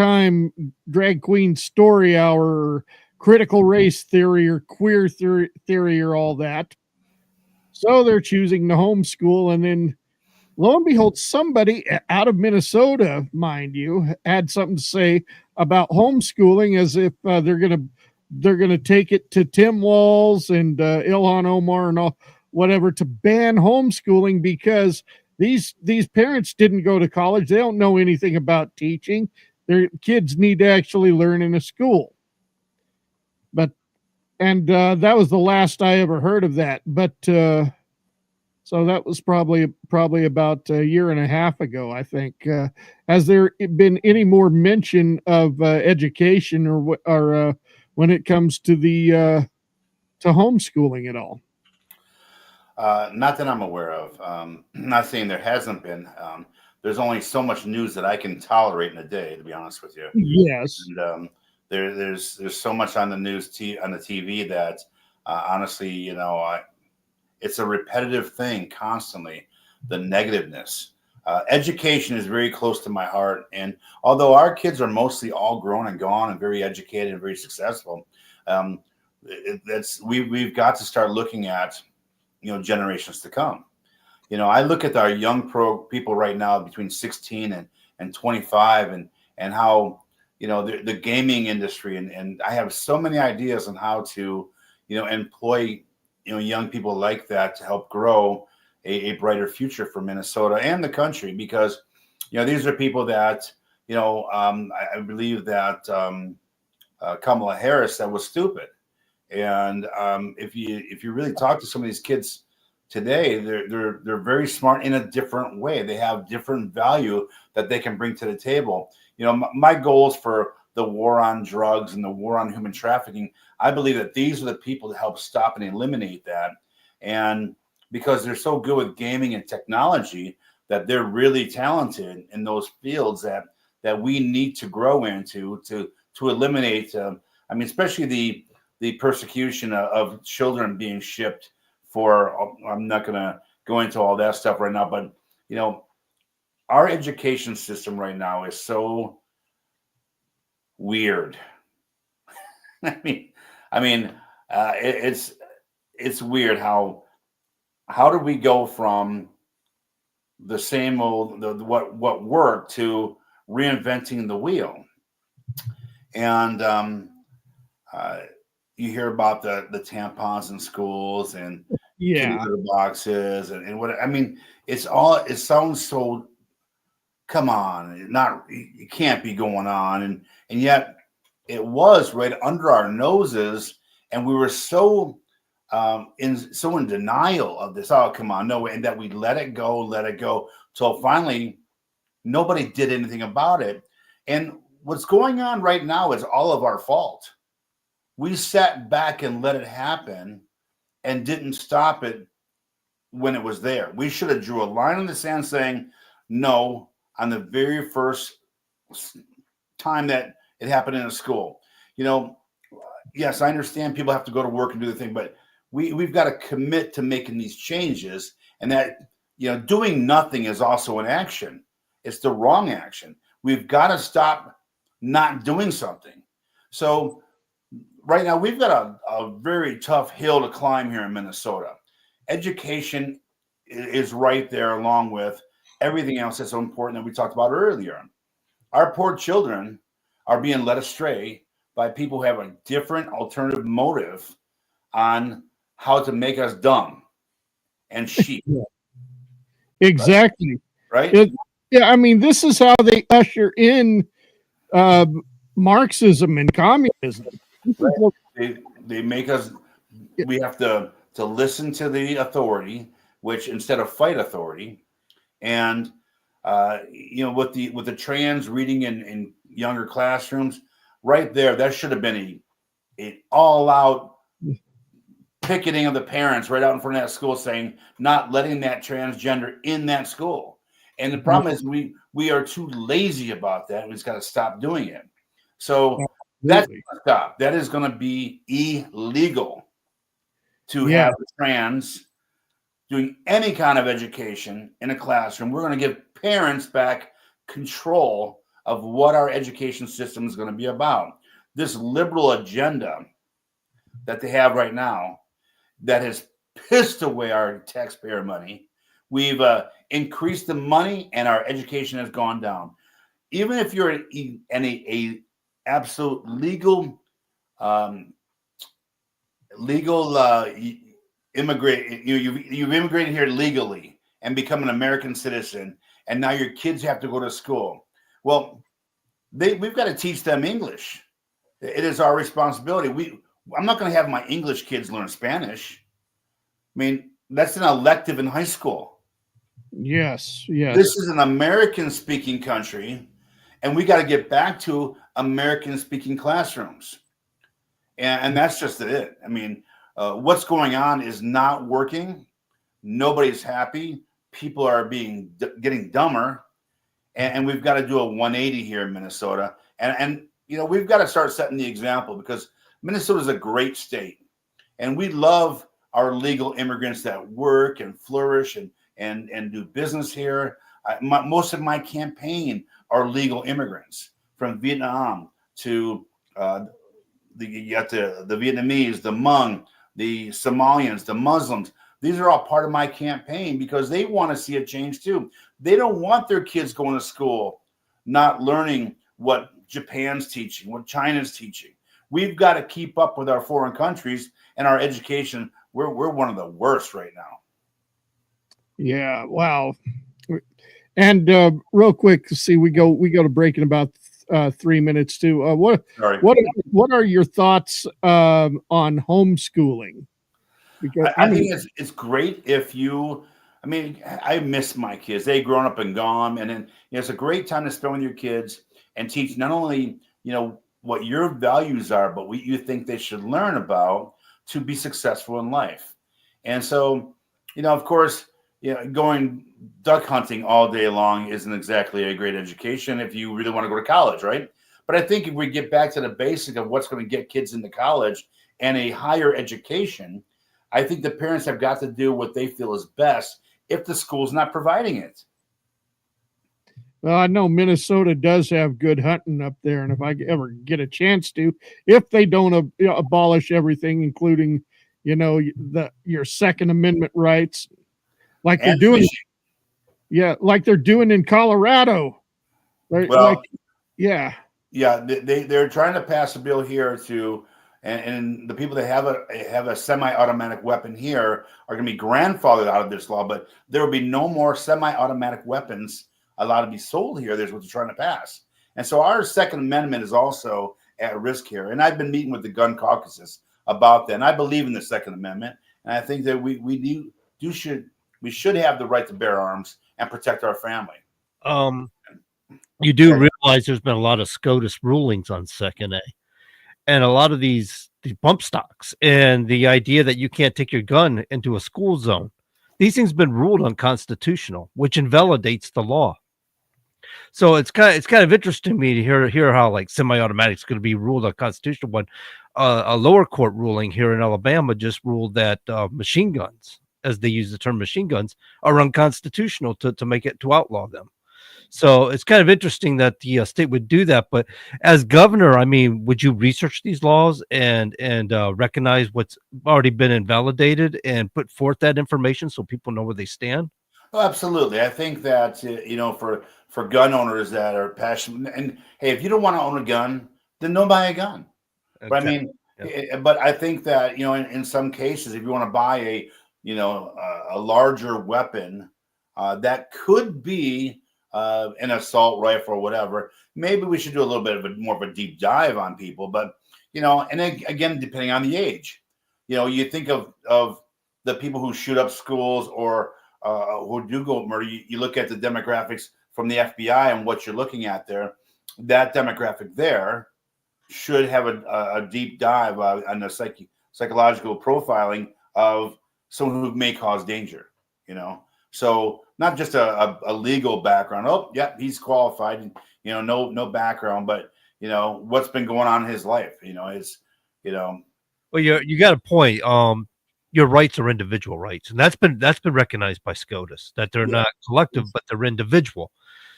queen story hour, or critical race theory, or queer theory, or all that. So they're choosing to homeschool, and then lo and behold, somebody out of Minnesota, mind you, had something to say about homeschooling, as if they're gonna take it to Tim Walz and Ilhan Omar and all whatever to ban homeschooling, because these parents didn't go to college. They don't know anything about teaching. Their kids need to actually learn in a school. And that was the last I ever heard of that. But so that was probably about a year and a half ago, I think. Has there been any more mention of education or when it comes to to homeschooling at all? Not that I'm aware of. I'm not saying there hasn't been. There's only so much news that I can tolerate in a day, to be honest with you. Yes. And there's so much on the news on the TV that honestly, it's a repetitive thing constantly. The negativeness. Education is very close to my heart, and although our kids are mostly all grown and gone and very educated and very successful, we've got to start looking at generations to come. I look at our young people right now between 16 and 25, and how the gaming industry, and I have so many ideas on how to employ young people like that to help grow a brighter future for Minnesota and the country, because these are people that I believe that Kamala Harris said was stupid. And if you really talk to some of these kids today, they're very smart in a different way. They have different value that they can bring to the table. My goals for the war on drugs and the war on human trafficking, I believe that these are the people to help stop and eliminate that. And because they're so good with gaming and technology, that they're really talented in those fields that we need to grow into to eliminate. Especially the persecution of children being shipped for. I'm not going to go into all that stuff right now, but our education system right now is so weird. It's weird how do we go from the same old what worked to reinventing the wheel. And you hear about the tampons in schools and kitty litter boxes and what it sounds so, come on, it can't be going on, and yet it was right under our noses, and we were so in denial of this. Oh, come on, no way. And that we let it go till finally nobody did anything about it. And what's going on right now is all of our fault. We sat back and let it happen and didn't stop it when it was there. We should have drew a line in the sand saying no on the very first time that it happened in a school. Yes, I understand people have to go to work and do the thing, but we've got to commit to making these changes, and that doing nothing is also an action. It's the wrong action. We've got to stop not doing something. So right now we've got a very tough hill to climb here in Minnesota. Education is right there along with everything else that's so important that we talked about earlier. Our poor children are being led astray by people who have a different alternative motive on how to make us dumb and sheep. Exactly. Right? Yeah, I mean, this is how they usher in Marxism and communism. Right. They make us, we have to listen to the authority, which instead of fight authority. And with the trans reading in younger classrooms, right there, that should have been a all out picketing of the parents right out in front of that school, saying not letting that transgender in that school. And the problem is we are too lazy about that. We just got to stop doing it. So that's gonna stop. That is going to be illegal to have trans doing any kind of education in a classroom. We're going to give parents back control of what our education system is going to be about. This liberal agenda that they have right now that has pissed away our taxpayer money. We've increased the money and our education has gone down. Even if you're a absolute legal immigrant, you've immigrated here legally and become an American citizen, and now your kids have to go to school. Well, we've got to teach them English. It is our responsibility. I'm not going to have my English kids learn Spanish. I mean, that's an elective in high school. Yes. This is an American-speaking country, and we got to get back to American-speaking classrooms. And that's just it. I mean, what's going on is not working. Nobody's happy. People are getting dumber, and we've got to do a 180 here in Minnesota. And we've got to start setting the example, because Minnesota is a great state, and we love our legal immigrants that work and flourish and do business here. Most of my campaign are legal immigrants from Vietnam to you got the Vietnamese, the Hmong, the Somalians, the Muslims. These are all part of my campaign because they want to see a change too. They don't want their kids going to school not learning what Japan's teaching, what China's teaching. We've got to keep up with our foreign countries and our education. We're one of the worst right now. Yeah. Wow. And real quick, see, we go to break in about 3 minutes too. What are your thoughts on homeschooling? Because I think it's great if you. I mean, I miss my kids. They've grown up and gone, and then it's a great time to spend with your kids and teach not only what your values are, but what you think they should learn about to be successful in life. And so, of course, going duck hunting all day long isn't exactly a great education if you really want to go to college, right? But I think if we get back to the basic of what's going to get kids into college and a higher education, I think the parents have got to do what they feel is best if the school's not providing it. Well, I know Minnesota does have good hunting up there, and if I ever get a chance to, if they don't abolish everything, including, your Second Amendment rights, like they're doing, like they're doing in Colorado. They're trying to pass a bill here to, and the people that have a semi-automatic weapon here are going to be grandfathered out of this law, but there will be no more semi-automatic weapons allowed to be sold here. There's what they're trying to pass. And so our Second Amendment is also at risk here. And I've been meeting with the gun caucuses about that. And I believe in the Second Amendment. And I think that we should have the right to bear arms and protect our family. You do realize there's been a lot of SCOTUS rulings on Second A, and a lot of these bump stocks, and the idea that you can't take your gun into a school zone. These things have been ruled unconstitutional, which invalidates the law. So it's kind of interesting to me to hear how like semi-automatic is going to be ruled unconstitutional when a lower court ruling here in Alabama just ruled that machine guns as they use the term machine guns, are unconstitutional to make it to outlaw them. So it's kind of interesting that the state would do that. But as governor, I mean, would you research these laws and recognize what's already been invalidated and put forth that information so people know where they stand? Oh, absolutely. I think that for gun owners that are passionate, and hey, if you don't want to own a gun, then don't buy a gun. But I mean, but I think that in some cases, if you want to buy a larger weapon that could be an assault rifle or whatever, maybe we should do a little bit of more of a deep dive on people. But and again, depending on the age, you think of the people who shoot up schools or who do go murder. You look at the demographics from the FBI and what you're looking at there. That demographic there should have a deep dive on the psychological profiling of someone who may cause danger. So not just a legal background. Oh, yeah, he's qualified. And, no background, but what's been going on in his life. Well, you got a point. Your rights are individual rights, and that's been recognized by SCOTUS, that they're not collective, but they're individual.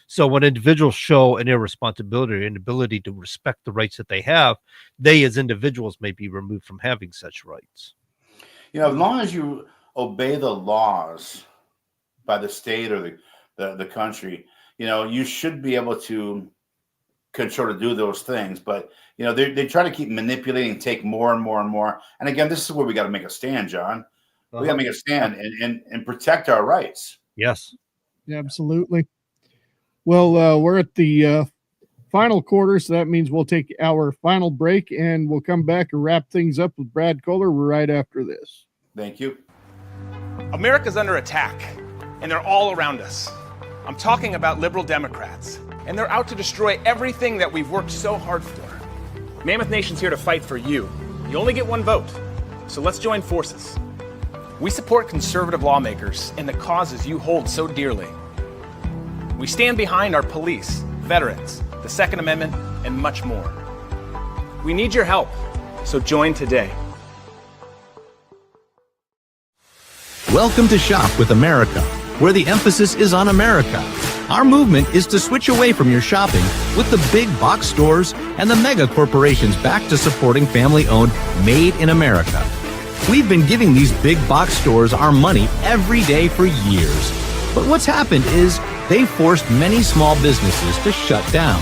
So when individuals show an irresponsibility or inability to respect the rights that they have, they as individuals may be removed from having such rights. As long as you obey the laws by the state or the country, you should be able to control to do those things. But they try to keep manipulating and take more and more and more. And again, this is where we got to make a stand, John. We got to make a stand and protect our rights. Yes, absolutely. Well, we're at the final quarter, so that means we'll take our final break, and we'll come back and wrap things up with Brad Kohler right after this. Thank you. America's under attack, and they're all around us. I'm talking about liberal Democrats, and they're out to destroy everything that we've worked so hard for. Mammoth Nation's here to fight for you. You only get one vote, so let's join forces. We support conservative lawmakers and the causes you hold so dearly. We stand behind our police, veterans, the Second Amendment, and much more. We need your help, so join today. Welcome to Shop with America, where the emphasis is on America. Our movement is to switch away from your shopping with the big box stores and the mega corporations back to supporting family-owned, made in America. We've been giving these big box stores our money every day for years. But what's happened is they've forced many small businesses to shut down.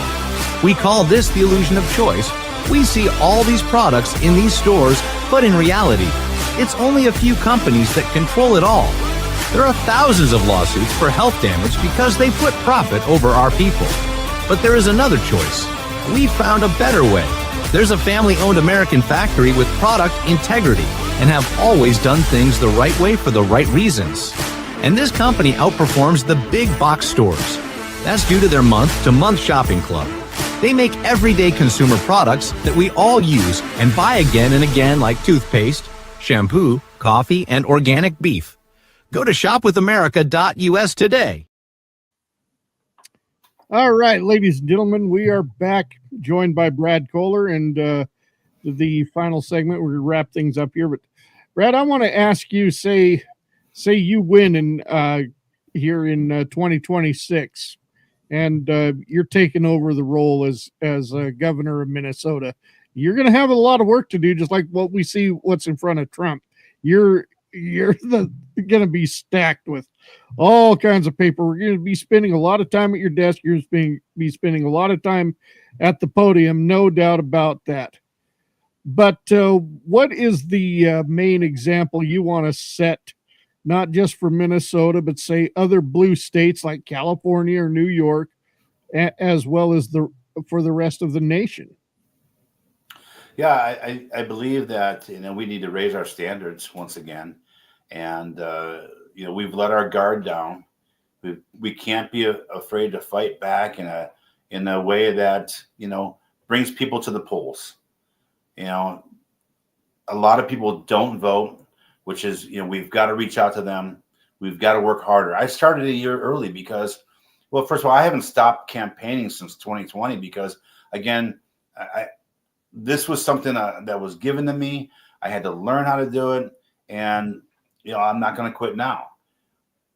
We call this the illusion of choice. We see all these products in these stores, but in reality, it's only a few companies that control it all. There are thousands of lawsuits for health damage because they put profit over our people. But there is another choice. We found a better way. There's a family-owned American factory with product integrity and have always done things the right way for the right reasons. And this company outperforms the big box stores. That's due to their month-to-month shopping club. They make everyday consumer products that we all use and buy again and again, like toothpaste, shampoo, coffee, and organic beef. Go to shopwithamerica.us today. All right, ladies and gentlemen, we are back, joined by Brad Kohler, and the final segment. We're going to wrap things up here. But, Brad, I want to ask you, say you win in here in 2026, and you're taking over the role as governor of Minnesota. You're going to have a lot of work to do, just like what we see what's in front of Trump. You're going to be stacked with all kinds of paper. We're going to be spending a lot of time at your desk. You're going to be spending a lot of time at the podium, no doubt about that. But what is the main example you want to set, not just for Minnesota, but say other blue states like California or New York, as well as for the rest of the nation? Yeah, I believe that we need to raise our standards once again, and we've let our guard down. We can't be afraid to fight back in a way that brings people to the polls. A lot of people don't vote, which is we've got to reach out to them. We've got to work harder. I started a year early because, well, first of all, I haven't stopped campaigning since 2020 because, again, this was something that was given to me. I had to learn how to do it. And, I'm not going to quit now.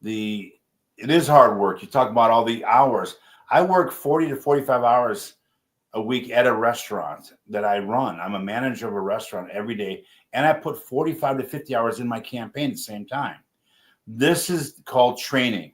It is hard work. You talk about all the hours. I work 40 to 45 hours a week at a restaurant that I run. I'm a manager of a restaurant every day, and I put 45 to 50 hours in my campaign at the same time. This is called training,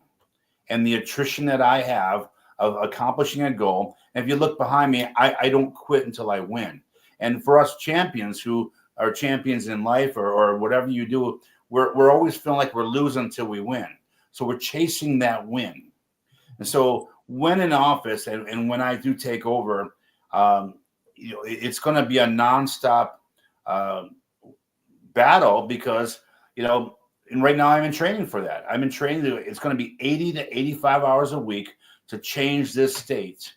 and the attrition that I have of accomplishing a goal. And if you look behind me, I don't quit until I win. And for us champions who are champions in life or whatever you do, we're always feeling like we're losing until we win. So we're chasing that win. And so when in office and when I do take over, it's going to be a nonstop battle because, and right now I'm in training for that. I'm in training. It's going to be 80 to 85 hours a week to change this state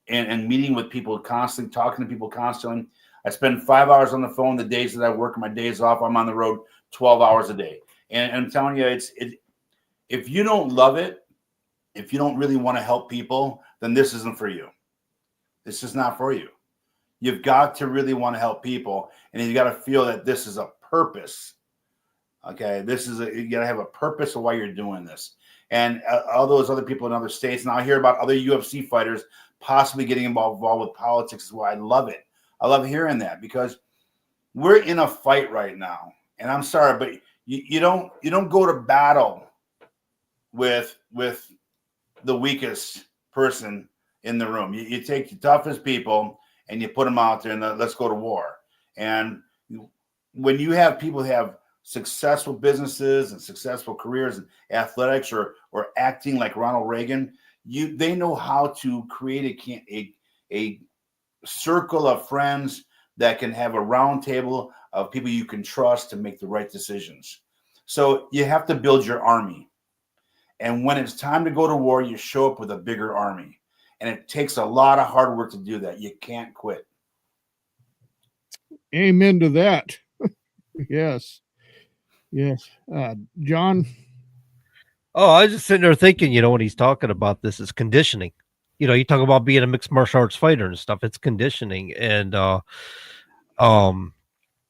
and meeting with people constantly, talking to people constantly. I spend 5 hours on the phone the days that I work, my days off. I'm on the road 12 hours a day. And I'm telling you, if you don't love it, if you don't really want to help people, then this isn't for you. This is not for you. You've got to really want to help people, and you got to feel that this is a purpose. Okay, you got to have a purpose of why you're doing this. And all those other people in other states, and I hear about other UFC fighters possibly getting involved with politics as well. I love it. I love hearing that because we're in a fight right now. And I'm sorry, but you don't go to battle with the weakest person in the room. You take the toughest people and you put them out there and let's go to war. And when you have people who have successful businesses and successful careers in athletics or acting like Ronald Reagan, they know how to create a circle of friends that can have a round table of people you can trust to make the right decisions. So you have to build your army. And when it's time to go to war, you show up with a bigger army. And it takes a lot of hard work to do that. You can't quit. Amen to that. Yes. John? Oh, I was just sitting there thinking, when he's talking about this is conditioning. You talk about being a mixed martial arts fighter and stuff. It's conditioning. And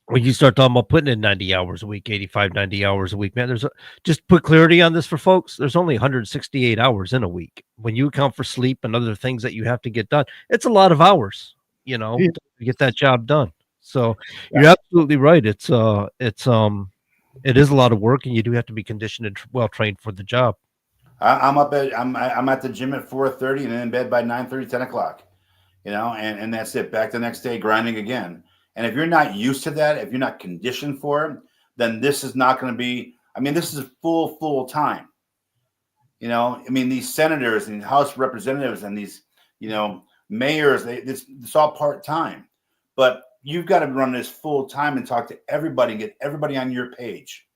when you start talking about putting in 90 hours a week, 85, 90 hours a week, man, just put clarity on this for folks. There's only 168 hours in a week. When you account for sleep and other things that you have to get done, it's a lot of hours, to get that job done. So you're absolutely right. It is a lot of work, and you do have to be conditioned and well trained for the job. I'm at the gym at 4:30 and in bed by 9:30, 10 o'clock, and that's it. Back the next day, grinding again. And if you're not used to that, if you're not conditioned for it, then this is not going to be, this is full time. These senators and House representatives and these, mayors, it's all part-time. But you've got to run this full time and talk to everybody and get everybody on your page.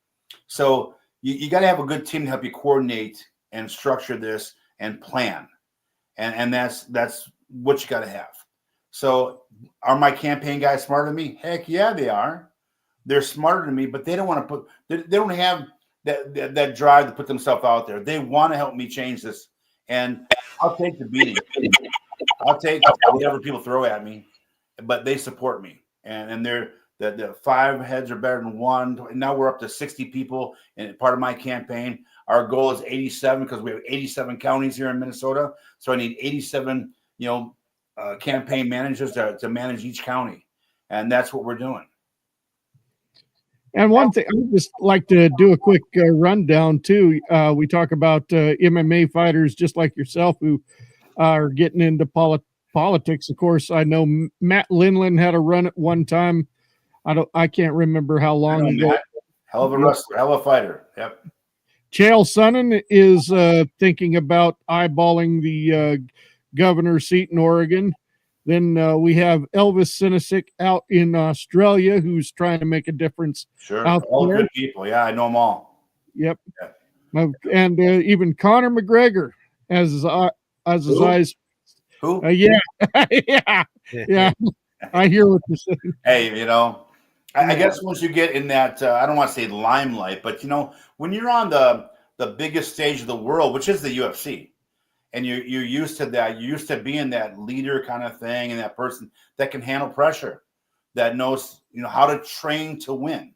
So you got to have a good team to help you coordinate and structure this and plan. And that's what you got to have. So are my campaign guys smarter than me? Heck yeah, they are. They're smarter than me, but they don't want to they don't have that drive to put themselves out there. They want to help me change this. And I'll take the beating. I'll take whatever people throw at me, but they support me. And they're the 5 heads are better than 1. And now we're up to 60 people in part of my campaign. Our goal is 87 because we have 87 counties here in Minnesota. So I need 87, campaign managers to manage each county. And that's what we're doing. And one thing, I would just like to do a quick rundown too. We talk about MMA fighters just like yourself who are getting into politics. Of course, I know Matt Lindland had a run at one time. I can't remember how long ago. Matt, hell of a wrestler, hell of a fighter. Yep. Chael Sonnen is thinking about eyeballing the governor's seat in Oregon. Then we have Elvis Sinisic out in Australia, who's trying to make a difference. Sure, all good people. Yeah, I know them all. Yep. Yeah. And even Conor McGregor has his eyes. Who? Yeah. I hear what you're saying. Hey, I guess once you get in that, I don't want to say limelight, but when you're on the biggest stage of the world, which is the UFC, and you're used to that, you're used to being that leader kind of thing, and that person that can handle pressure, that knows how to train to win,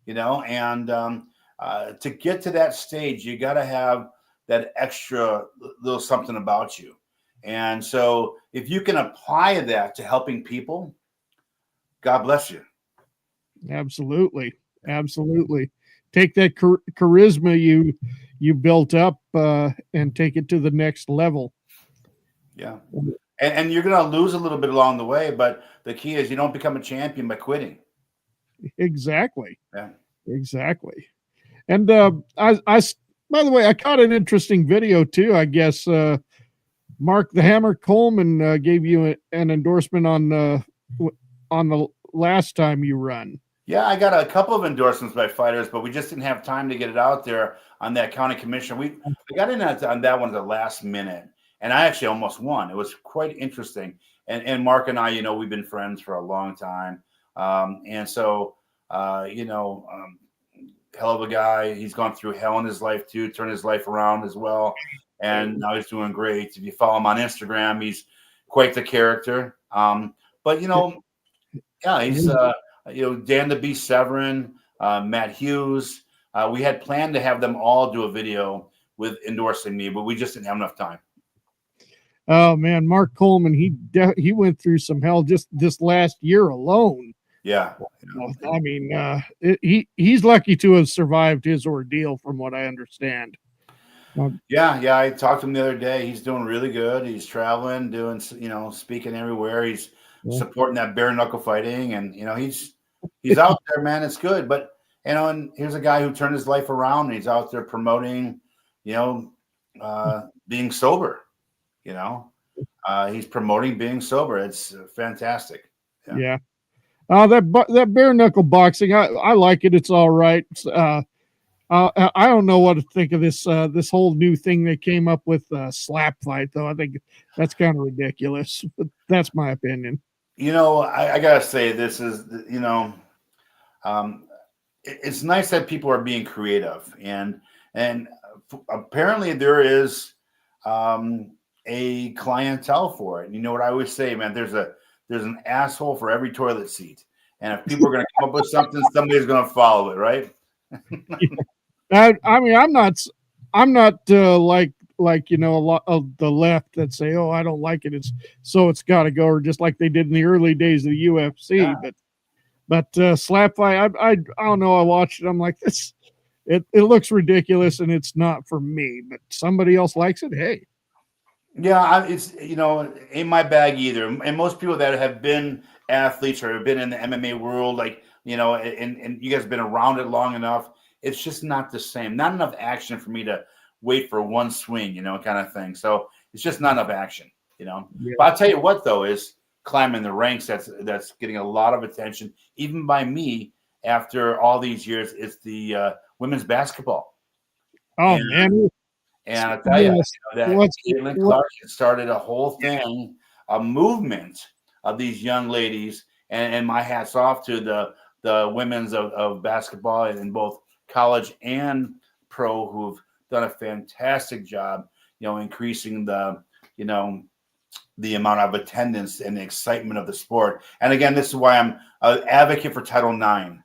and to get to that stage, you got to have that extra little something about you. And so if you can apply that to helping people, God bless you. Absolutely. Absolutely. Take that charisma you built up and take it to the next level. Yeah. And you're going to lose a little bit along the way, but the key is you don't become a champion by quitting. Exactly. Yeah. Exactly. And I by the way, I caught an interesting video too. I guess Mark the Hammer Coleman gave you an endorsement on the last time you run. Yeah, I got a couple of endorsements by fighters, but we just didn't have time to get it out there on that county commission. We got in on that one at the last minute, and I actually almost won. It was quite interesting. And Mark and I, we've been friends for a long time. And so, hell of a guy. He's gone through hell in his life too, turned his life around as well. And now he's doing great. If you follow him on Instagram, he's quite the character. But he's Dan the Beast Severin, Matt Hughes. We had planned to have them all do a video with endorsing me, but we just didn't have enough time. Oh man, Mark Coleman, he went through some hell just this last year alone. Yeah. I mean, he's lucky to have survived his ordeal, from what I understand. Yeah. I talked to him the other day. He's doing really good. He's traveling, doing, speaking everywhere. He's supporting that bare knuckle fighting, and he's out there, man. It's good. But and here's a guy who turned his life around, and he's out there promoting, being sober. He's promoting being sober. It's fantastic. Yeah. That bare knuckle boxing, I like it. It's all right. I don't know what to think of this whole new thing they came up with, slap fight, though. I think that's kind of ridiculous. But that's my opinion. I gotta say, this is it's nice that people are being creative, and apparently there is a clientele for it. And you know what I always say, man? There's an asshole for every toilet seat, and if people are going to come up with something, somebody's going to follow it, right? I mean, I'm not like a lot of the left that say, "Oh, I don't like it. It's got to go," or just like they did in the early days of the UFC. Yeah. But slap fight, I don't know. I watched it. I'm like, this. It looks ridiculous, and it's not for me. But somebody else likes it. Hey. Yeah, it's ain't my bag either. And most people that have been athletes or have been in the MMA world, like and you guys have been around it long enough, it's just not the same. Not enough action for me to wait for one swing, kind of thing. So it's just not enough action, Yeah. But I'll tell you what, though, is climbing the ranks. That's getting a lot of attention, even by me. After all these years, it's the women's basketball. Oh man. And I tell you, that Caitlin Clark started a whole thing, a movement of these young ladies, and my hat's off to the women's of basketball in both college and pro, who've done a fantastic job, increasing the amount of attendance and the excitement of the sport. And again, this is why I'm an advocate for Title IX.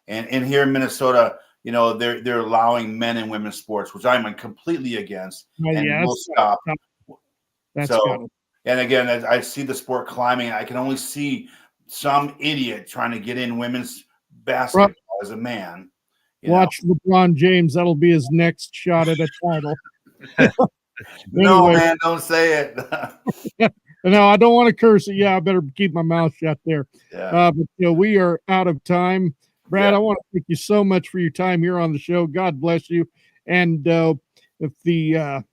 And here in Minnesota, they're allowing men and women's sports, which I'm completely against, and will stop. And again, as I see the sport climbing, I can only see some idiot trying to get in women's basketball as a man. Watch LeBron James. That'll be his next shot at a title. No, man, don't say it. No, I don't want to curse it. Yeah, I better keep my mouth shut there. Yeah. But we are out of time. Brad, I want to thank you so much for your time here on the show. God bless you. And if the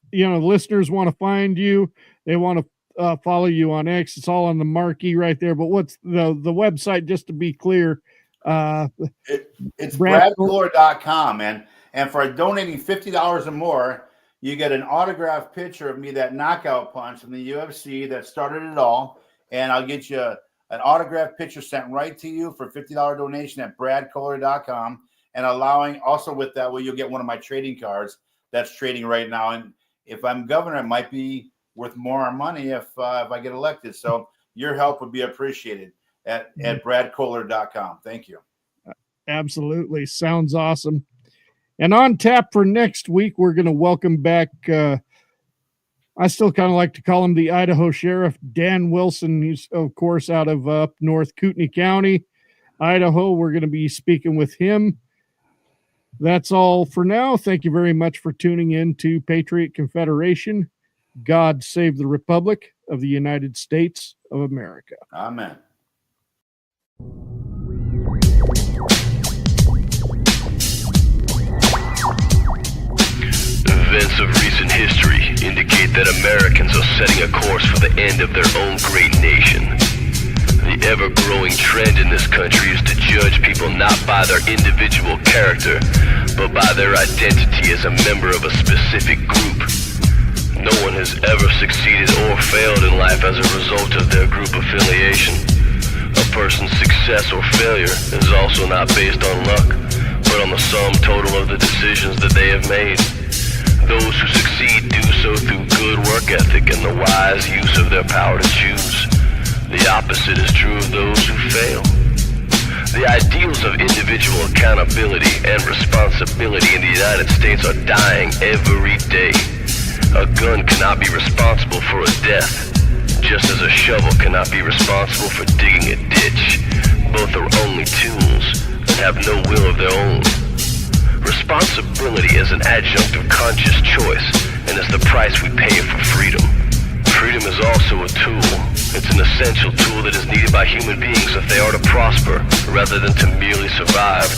listeners want to find you, they want to follow you on X, it's all on the marquee right there. But what's the website, just to be clear? It's bradkohler.com, and for donating $50 or more, you get an autographed picture of me, that knockout punch from the UFC that started it all, and I'll get you an autographed picture sent right to you for $50 donation at bradkohler.com, and allowing also with that, you'll get one of my trading cards that's trading right now. And if I'm governor, it might be worth more money if I get elected. So your help would be appreciated at bradkohler.com. Thank you. Absolutely. Sounds awesome. And on tap for next week, we're going to welcome back, I still kind of like to call him the Idaho Sheriff, Dan Wilson. He's, of course, out of up north Kootenai County, Idaho. We're going to be speaking with him. That's all for now. Thank you very much for tuning in to Patriot Confederation. God save the Republic of the United States of America. Amen. Events of recent history indicate that Americans are setting a course for the end of their own great nation. The ever-growing trend in this country is to judge people not by their individual character, but by their identity as a member of a specific group. No one has ever succeeded or failed in life as a result of their group affiliation. A person's success or failure is also not based on luck, but on the sum total of the decisions that they have made. Those who succeed do so through good work ethic and the wise use of their power to choose. The opposite is true of those who fail. The ideals of individual accountability and responsibility in the United States are dying every day. A gun cannot be responsible for a death, just as a shovel cannot be responsible for digging a ditch. Both are only tools and have no will of their own. Responsibility is an adjunct of conscious choice and is the price we pay for freedom. Freedom is also a tool. It's an essential tool that is needed by human beings if they are to prosper rather than to merely survive.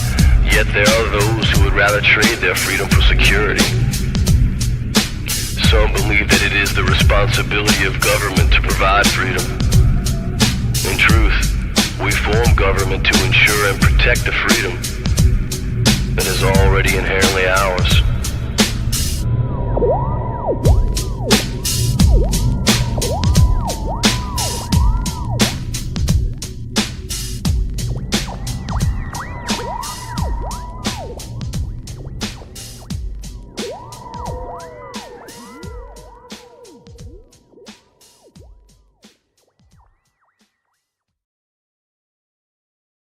Yet there are those who would rather trade their freedom for security. Some believe that it is the responsibility of government to provide freedom. In truth, we form government to ensure and protect the freedom that is already inherently ours.